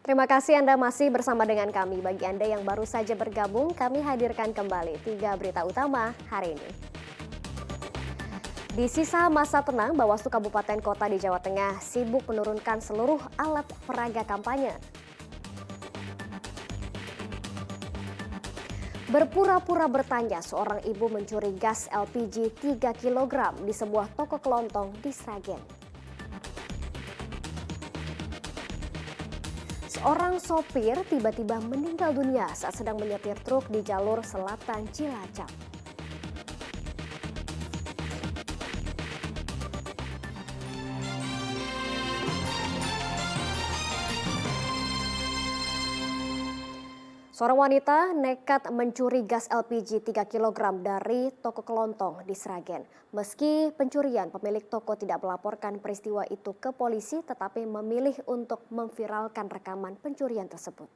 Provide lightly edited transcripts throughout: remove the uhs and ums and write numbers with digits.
Terima kasih Anda masih bersama dengan kami. Bagi Anda yang baru saja bergabung, kami hadirkan kembali 3 berita utama hari ini. Di sisa masa tenang, Bawaslu Kabupaten Kota di Jawa Tengah sibuk menurunkan seluruh alat peraga kampanye. Berpura-pura bertanya, seorang ibu mencuri gas LPG 3 kg di sebuah toko kelontong di Sragen. Seorang sopir tiba-tiba meninggal dunia saat sedang menyetir truk di jalur selatan Cilacap. Seorang wanita nekat mencuri gas LPG 3 kg dari toko kelontong di Sragen. Meski pencurian, pemilik toko tidak melaporkan peristiwa itu ke polisi tetapi memilih untuk memviralkan rekaman pencurian tersebut.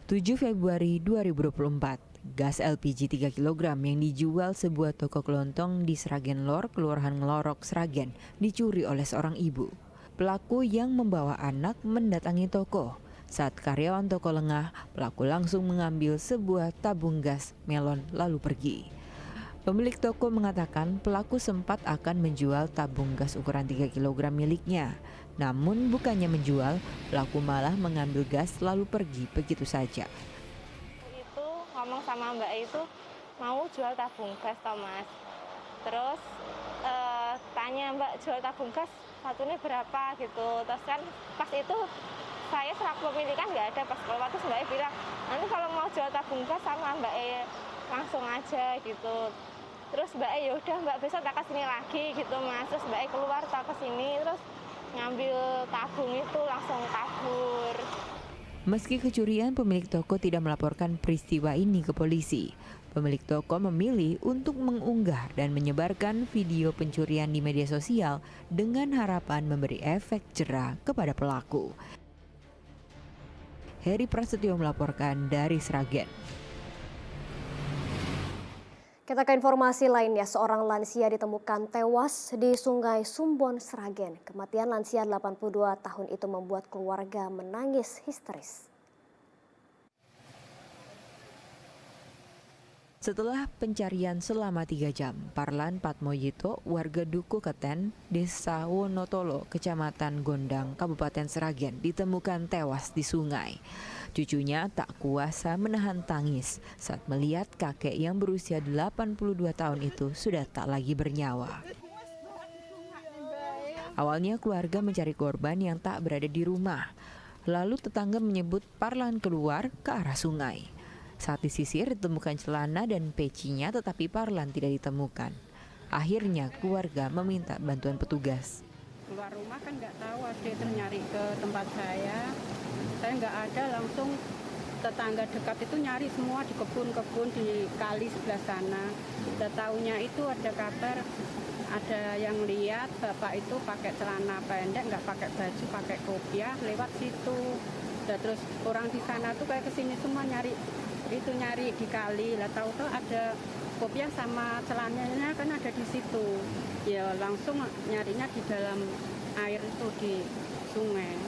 7 Februari 2024, gas LPG 3 kg yang dijual sebuah toko kelontong di Sragen Lor, Kelurahan Ngelorok, Sragen, dicuri oleh seorang ibu. Pelaku yang membawa anak mendatangi toko. Saat karyawan toko lengah, pelaku langsung mengambil sebuah tabung gas melon lalu pergi. Pemilik toko mengatakan pelaku sempat akan menjual tabung gas ukuran 3 kg miliknya. Namun bukannya menjual, pelaku malah mengambil gas lalu pergi begitu saja. Itu ngomong sama Mbak itu mau jual tabung gas Thomas. Terus tanya Mbak jual tabung gas satunya berapa gitu. Terus kan pas itu saya selaku pemilik kan nggak ada, pas keluar terus Mbak bilang nanti kalau mau jual tabung gas sama Mbak langsung aja gitu. Terus Mbak yaudah Mbak besok tak kesini lagi gitu Mas. Terus Mbak keluar tak kesini terus ngambil tabung itu langsung kabur. Meski kecurian, pemilik toko tidak melaporkan peristiwa ini ke polisi. Pemilik toko memilih untuk mengunggah dan menyebarkan video pencurian di media sosial dengan harapan memberi efek jera kepada pelaku. Heri Prasetyo melaporkan dari Sragen. Kita ke informasi lainnya, seorang lansia ditemukan tewas di Sungai Sumbon, Sragen. Kematian lansia 82 tahun itu membuat keluarga menangis histeris. Setelah pencarian selama 3 jam, Parlan Patmoyito, warga Duku Keten, Desa Wonotolo, Kecamatan Gondang, Kabupaten Sragen, ditemukan tewas di sungai. Cucunya tak kuasa menahan tangis saat melihat kakek yang berusia 82 tahun itu sudah tak lagi bernyawa. Awalnya keluarga mencari korban yang tak berada di rumah. Lalu tetangga menyebut Parlan keluar ke arah sungai. Saat disisir ditemukan celana dan pecinya tetapi Parlan tidak ditemukan. Akhirnya keluarga meminta bantuan petugas. Keluar rumah kan nggak tahu, adik terus nyari ke tempat saya nggak ada, langsung tetangga dekat itu nyari semua di kebun-kebun di kali sebelah sana. Udah tahunya itu ada kabar, ada yang lihat bapak itu pakai celana pendek, nggak pakai baju, pakai kopiah lewat situ. Udah terus orang di sana tuh kayak kesini semua nyari di kali, lah tahu-tahu ada kopiah sama celananya kan ada di situ. Ya langsung nyarinya di dalam air itu di sungai.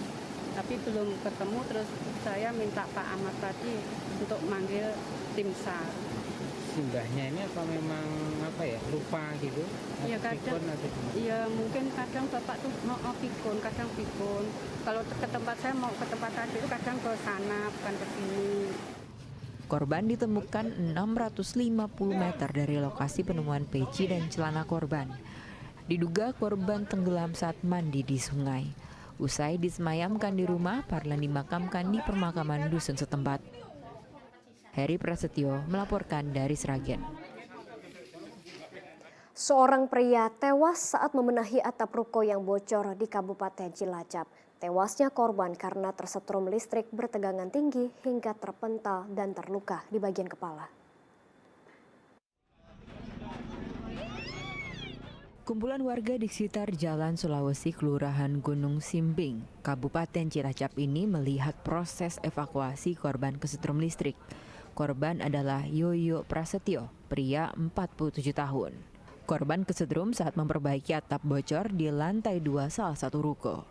Tapi belum ketemu, terus saya minta Pak Ahmad tadi untuk manggil tim SAR. Simbahnya ini apa memang lupa gitu? Iya kadang, iya mungkin kadang bapak tuh mau pikun, kadang pikun. Kalau ke tempat saya mau ke tempat tadi itu kadang ke sana bukan ke sini. Korban ditemukan 650 meter dari lokasi penemuan peci dan celana korban. Diduga korban tenggelam saat mandi di sungai. Usai disemayamkan di rumah, Parlan dimakamkan di pemakaman dusun setempat. Heri Prasetyo melaporkan dari Sragen. Seorang pria tewas saat membenahi atap ruko yang bocor di Kabupaten Cilacap. Tewasnya korban karena tersetrum listrik bertegangan tinggi hingga terpental dan terluka di bagian kepala. Kumpulan warga di sekitar Jalan Sulawesi, Kelurahan Gunung Simping, Kabupaten Cilacap ini melihat proses evakuasi korban kesetrum listrik. Korban adalah Yoyo Prasetyo, pria 47 tahun. Korban kesetrum saat memperbaiki atap bocor di lantai 2 salah satu ruko.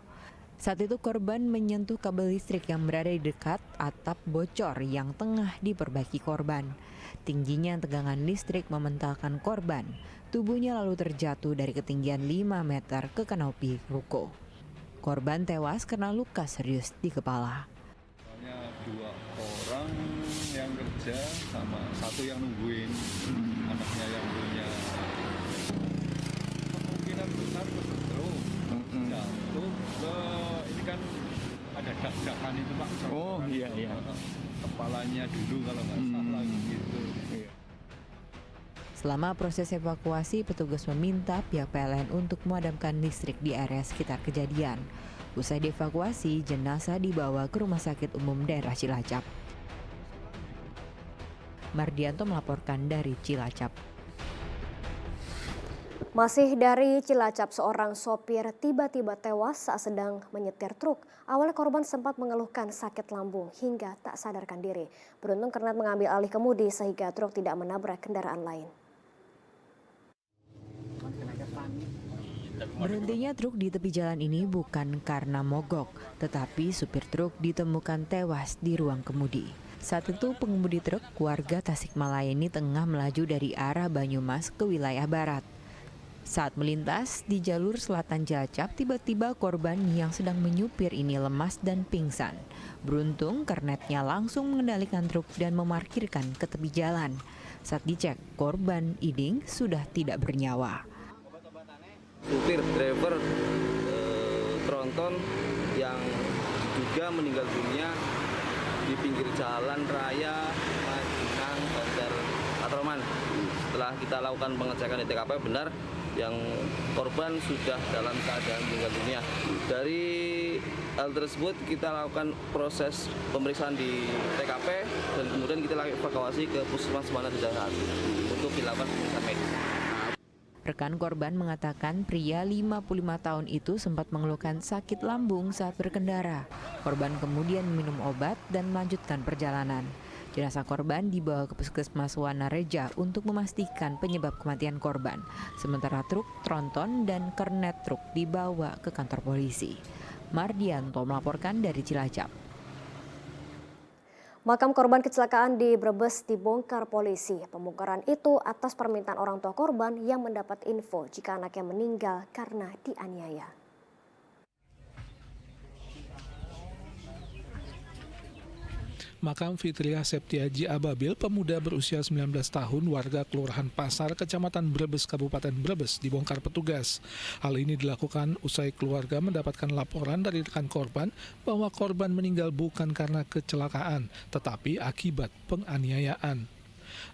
Saat itu korban menyentuh kabel listrik yang berada di dekat atap bocor yang tengah diperbaiki korban. Tingginya tegangan listrik mementalkan korban. Tubuhnya lalu terjatuh dari ketinggian 5 meter ke kanopi ruko. Korban tewas karena luka serius di kepala. Hanya 2 orang yang kerja sama 1 yang nungguin anaknya yang punya. Kemungkinan besar kesetrum, jatuh ke ini kan ada dak-dakan itu Pak. Oh iya. Kepalanya dulu kalau nggak salah gitu. Selama proses evakuasi, petugas meminta pihak PLN untuk memadamkan listrik di area sekitar kejadian. Usai dievakuasi, jenazah dibawa ke Rumah Sakit Umum Daerah Cilacap. Mardianto melaporkan dari Cilacap. Masih dari Cilacap, seorang sopir tiba-tiba tewas saat sedang menyetir truk. Awalnya korban sempat mengeluhkan sakit lambung hingga tak sadarkan diri. Beruntung kernet mengambil alih kemudi sehingga truk tidak menabrak kendaraan lain. Berhentinya truk di tepi jalan ini bukan karena mogok, tetapi supir truk ditemukan tewas di ruang kemudi. Saat itu pengemudi truk warga Tasikmalaya ini tengah melaju dari arah Banyumas ke wilayah barat. Saat melintas di jalur selatan Cilacap, tiba-tiba korban yang sedang menyupir ini lemas dan pingsan. Beruntung kernetnya langsung mengendalikan truk dan memarkirkan ke tepi jalan. Saat dicek, korban Iding sudah tidak bernyawa. Supir driver tronton yang diduga meninggal dunia di pinggir jalan raya Majenang Bandar Patroman. Setelah kita lakukan pengecekan di TKP, benar yang korban sudah dalam keadaan meninggal dunia. Dari hal tersebut kita lakukan proses pemeriksaan di TKP dan kemudian kita lakukan evakuasi ke Puskesmas Mana Jati untuk dilakukan pemeriksaan medis. Rekan korban mengatakan pria 55 tahun itu sempat mengeluhkan sakit lambung saat berkendara. Korban kemudian minum obat dan melanjutkan perjalanan. Jenazah korban dibawa ke Puskesmas Wanareja untuk memastikan penyebab kematian korban. Sementara truk tronton dan kernet truk dibawa ke kantor polisi. Mardianto melaporkan dari Cilacap. Makam korban kecelakaan di Brebes dibongkar polisi. Pembongkaran itu atas permintaan orang tua korban yang mendapat info jika anaknya meninggal karena dianiaya. Makam Fitriah Septiaji Ababil, pemuda berusia 19 tahun, warga Kelurahan Pasar, Kecamatan Brebes, Kabupaten Brebes, dibongkar petugas. Hal ini dilakukan usai keluarga mendapatkan laporan dari rekan korban bahwa korban meninggal bukan karena kecelakaan, tetapi akibat penganiayaan.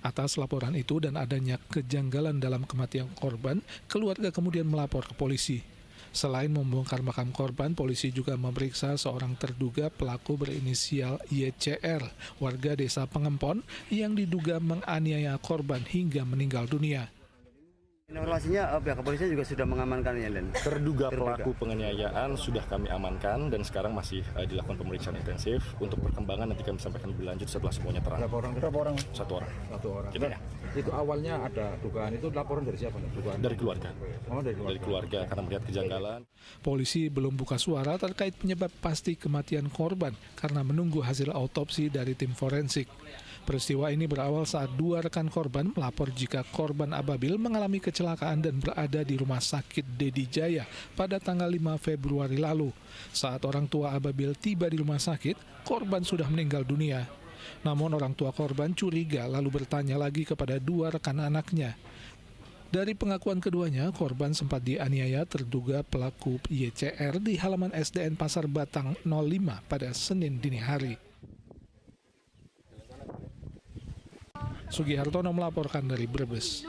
Atas laporan itu dan adanya kejanggalan dalam kematian korban, keluarga kemudian melapor ke polisi. Selain membongkar makam korban, polisi juga memeriksa seorang terduga pelaku berinisial YCR, warga desa Pengempon, yang diduga menganiaya korban hingga meninggal dunia. Informasinya pihak kepolisian juga sudah mengamankannya, dan Terduga pelaku penganiayaan sudah kami amankan dan sekarang masih dilakukan pemeriksaan intensif. Untuk perkembangan nanti kami sampaikan lebih lanjut setelah semuanya terang. Berapa orang? Satu orang. Itu awalnya ada dugaan, itu laporan dari siapa? Dugaan Dari keluarga. Oh, dari Dari keluarga karena melihat kejanggalan. Polisi belum buka suara terkait penyebab pasti kematian korban karena menunggu hasil autopsi dari tim forensik. Peristiwa ini berawal saat 2 rekan korban melapor jika korban Ababil mengalami kecelakaan dan berada di Rumah Sakit Dedi Jaya pada tanggal 5 Februari lalu. Saat orang tua Ababil tiba di rumah sakit, korban sudah meninggal dunia. Namun orang tua korban curiga lalu bertanya lagi kepada 2 rekan anaknya. Dari pengakuan keduanya, korban sempat dianiaya terduga pelaku YCR di halaman SDN Pasar Batang 05 pada Senin dini hari. Sugihartono melaporkan dari Brebes.